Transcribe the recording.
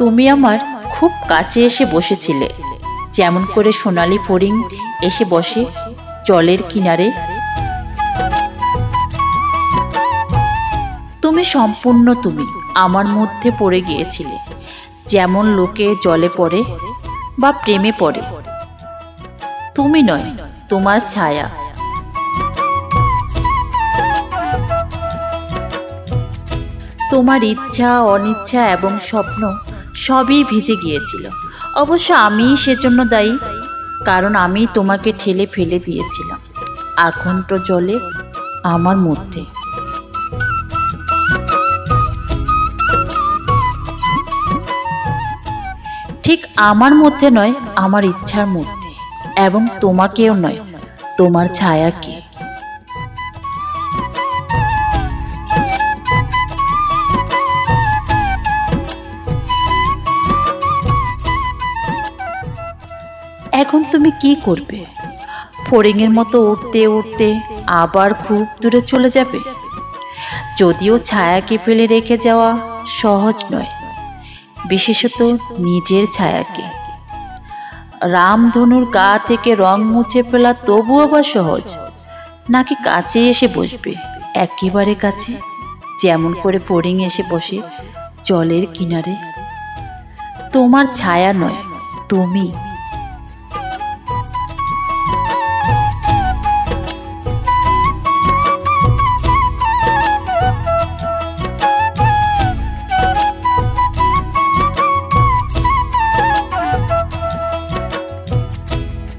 তুমি আমার খুব কাছে এসে বসেছিলে, যেমন করে সোনালী ফড়িং এসে বসে জলের কিনারে। তুমি সম্পূর্ণ তুমি আমার মধ্যে পড়ে গিয়েছিলে, যেমন লোকে জলে পড়ে বা প্রেমে পড়ে। তুমি নয়, তোমার ছায়া। তোমার ইচ্ছা, অনিচ্ছা এবং স্বপ্ন সবই ভিজে গিয়েছিল। অবশ্য আমিই সেজন্য দায়ী, কারণ আমি তোমাকে ঠেলে ফেলে দিয়েছিলাম আকণ্ঠ জলে আমার মধ্যে। ঠিক আমার মধ্যে নয়, আমার ইচ্ছার মধ্যে, এবং তোমাকেও নয়, তোমার ছায়াকে। এখন তুমি কি করবে? ফড়িংয়ের মতো উঠতে উঠতে আবার খুব দূরে চলে যাবে? যদিও ছায়াকে ফেলে রেখে যাওয়া সহজ নয়, বিশেষত নিজের ছায়াকে। রামধনুর গা থেকে রং মুছে ফেলা তবু আবার সহজ, নাকি কাছে এসে বসবে, একেবারে কাছে, যেমন করে ফড়িং এসে বসে জলের কিনারে? তোমার ছায়া নয়, তুমি।